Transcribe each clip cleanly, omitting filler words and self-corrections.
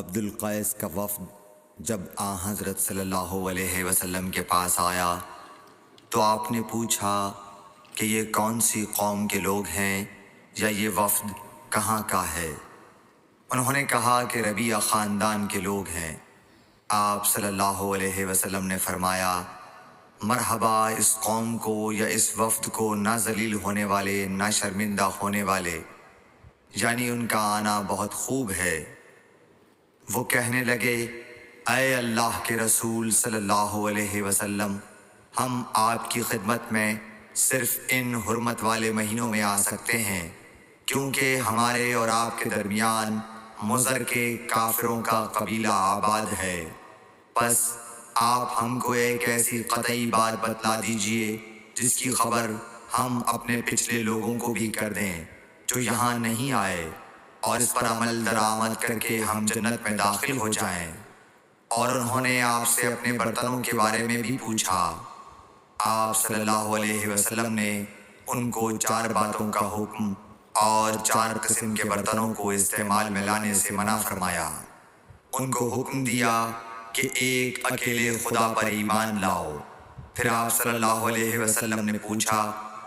عبد القیس کا وفد جب حضرت صلی اللہ علیہ وسلم کے پاس آیا تو آپ نے پوچھا کہ یہ کون سی قوم کے لوگ ہیں یا یہ وفد کہاں کا ہے؟ انہوں نے کہا کہ ربیعہ خاندان کے لوگ ہیں۔ آپ صلی اللہ علیہ وسلم نے فرمایا، مرحبا اس قوم کو یا اس وفد کو، نہ ذلیل ہونے والے نہ شرمندہ ہونے والے، یعنی ان کا آنا بہت خوب ہے۔ وہ کہنے لگے، اے اللہ کے رسول صلی اللہ علیہ وسلم، ہم آپ کی خدمت میں صرف ان حرمت والے مہینوں میں آ سکتے ہیں، کیونکہ ہمارے اور آپ کے درمیان مضر کے کافروں کا قبیلہ آباد ہے۔ پس آپ ہم کو ایک ایسی قطعی بات بتلا دیجئے جس کی خبر ہم اپنے پچھلے لوگوں کو بھی کر دیں جو یہاں نہیں آئے، اور اس پر عمل درآمد کر کے ہم جنت میں داخل ہو جائیں۔ اور انہوں نے آپ سے اپنے برتنوں کے بارے میں بھی پوچھا۔ آپ صلی اللہ علیہ وسلم نے ان کو 4 باتوں کا حکم اور 4 قسم کے برتنوں کو استعمال میں لانے سے منع فرمایا۔ ان کو حکم دیا کہ ایک اکیلے خدا پر ایمان لاؤ۔ پھر آپ صلی اللہ علیہ وسلم نے پوچھا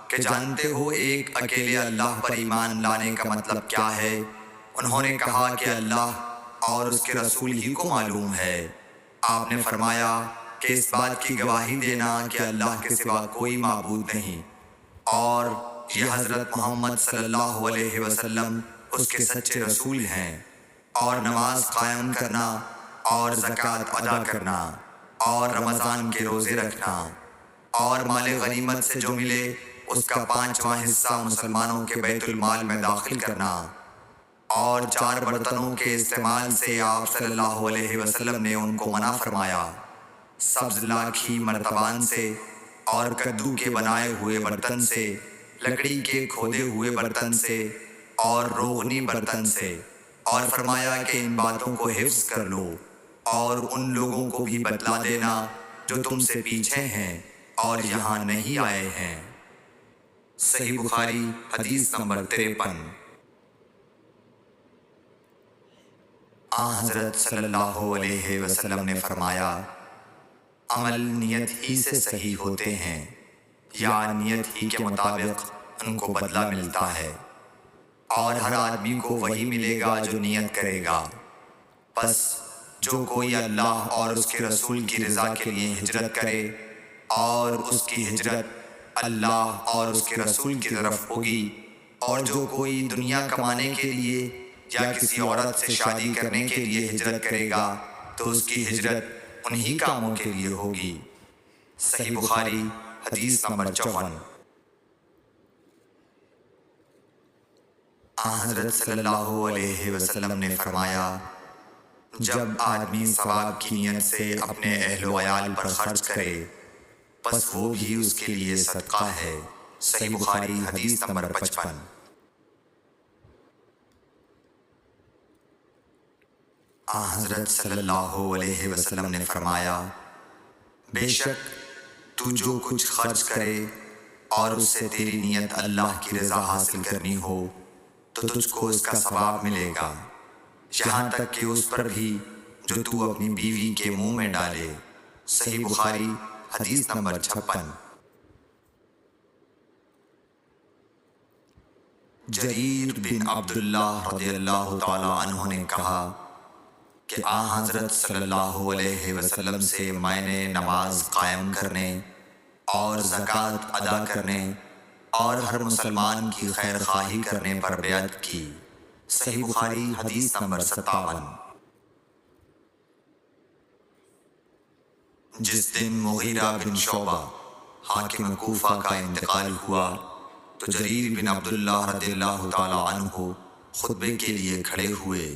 کہ جانتے ہو ایک اکیلے اللہ پر ایمان لانے کا مطلب کیا ہے؟ انہوں نے کہا کہ اللہ اور اس کے رسول ہی کو معلوم ہے۔ آپ نے فرمایا کہ اس بات کی گواہی دینا کہ اللہ کے سوا کوئی معبود نہیں، اور یہ حضرت محمد صلی اللہ علیہ وسلم اس کے سچے رسول ہیں، اور نماز قائم کرنا اور زکوٰۃ ادا کرنا اور رمضان کے روزے رکھنا اور مال غنیمت سے جو ملے اس کا 5واں حصہ مسلمانوں کے بیت المال میں داخل کرنا، اور 4 برتنوں کے استعمال سے آپ صلی اللہ علیہ وسلم نے ان کو منع فرمایا، سبز لاکھی مرتبان سے اور کدو کے بنائے ہوئے برتن سے، لکڑی کے کھودے ہوئے برتن سے اور روغنی برتن سے، اور فرمایا کہ ان باتوں کو حفظ کر لو اور ان لوگوں کو بھی بتلا دینا جو تم سے پیچھے ہیں اور یہاں نہیں آئے ہیں۔ صحیح بخاری حدیث نمبر 53۔ حضرت صلی اللہ علیہ وسلم نے فرمایا، عمل نیت ہی سے صحیح ہوتے ہیں، یا نیت ہی کے مطابق ان کو بدلہ ملتا ہے، اور ہر آدمی کو وہی ملے گا جو نیت کرے گا۔ پس جو کوئی اللہ اور اس کے رسول کی رضا کے لیے ہجرت کرے اور اس کی ہجرت اللہ اور اس کے رسول کی طرف ہوگی، اور جو کوئی دنیا کمانے کے لیے یا کسی عورت سے شادی کرنے کے لیے ہجرت کرے گا تو اس کی ہجرت انہی کاموں کے لیے ہوگی۔ صحیح بخاری حدیث نمبر 54۔ حضرت صلی اللہ علیہ وسلم نے فرمایا، جب آدمی ثواب کی نیت سے اپنے اہل و عیال پر خرچ کرے پس وہ بھی اس کے لیے صدقہ ہے۔ صحیح بخاری حدیث نمبر 55۔ حضرت صلی اللہ علیہ وسلم نے فرمایا، بے شک تو جو کچھ خرچ کرے اور اس سے تیری نیت اللہ کی رضا حاصل کرنی ہو تو تجھ کو اس کا ثواب ملے گا، یہاں تک کہ اس پر بھی جو تو اپنی بیوی کے منہ میں ڈالے۔ صحیح بخاری حدیث نمبر 56۔ جریر بن عبداللہ رضی اللہ تعالی عنہ نے کہا کہ حضرت صلی اللہ علیہ وسلم سے میں نے نماز قائم کرنے اور زکوٰۃ ادا کرنے اور ہر مسلمان کی خیر خواہی کرنے پر بیعت کی۔ صحیح بخاری حدیث نمبر 57۔ جس دن مغیرہ بن شعبہ حاکم کوفہ کا انتقال ہوا تو جریر بن عبداللہ رضی اللہ تعالی عنہ خطبے کے لیے کھڑے ہوئے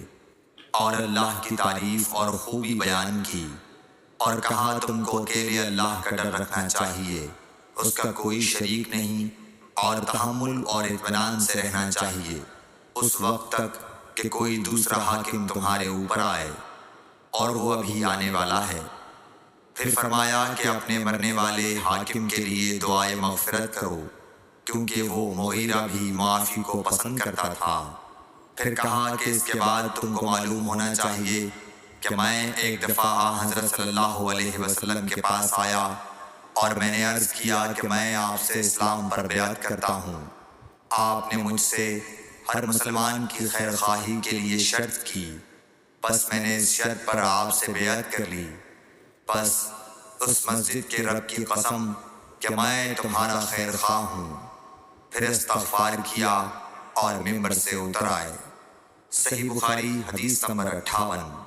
اور اللہ کی تعریف اور خوبی بیان کی، اور کہا تم کو اکیلے اللہ کا ڈر رکھنا چاہیے، اس کا کوئی شریک نہیں، اور تحمل اور اطمینان سے رہنا چاہیے اس وقت تک کہ کوئی دوسرا حاکم تمہارے اوپر آئے، اور وہ ابھی آنے والا ہے۔ پھر فرمایا کہ اپنے مرنے والے حاکم کے لیے دعائے مغفرت کرو، کیونکہ وہ مغیرہ بھی معافی کو پسند کرتا تھا۔ پھر کہا کہ اس کے بعد تم کو معلوم ہونا چاہیے کہ میں ایک دفعہ آن حضرت صلی اللہ علیہ وسلم کے پاس آیا اور میں نے عرض کیا کہ میں آپ سے اسلام پر بیعت کرتا ہوں۔ آپ نے مجھ سے ہر مسلمان کی خیر خواہی کے لیے شرط کی، بس میں نے اس شرط پر آپ سے بیعت کر لی۔ بس اس مسجد کے رب کی قسم کہ میں تمہارا خیر خواہ ہوں۔ پھر استغفار کیا اور ممبر سے اتر آئے۔ صحیح بخاری حدیث نمبر 58۔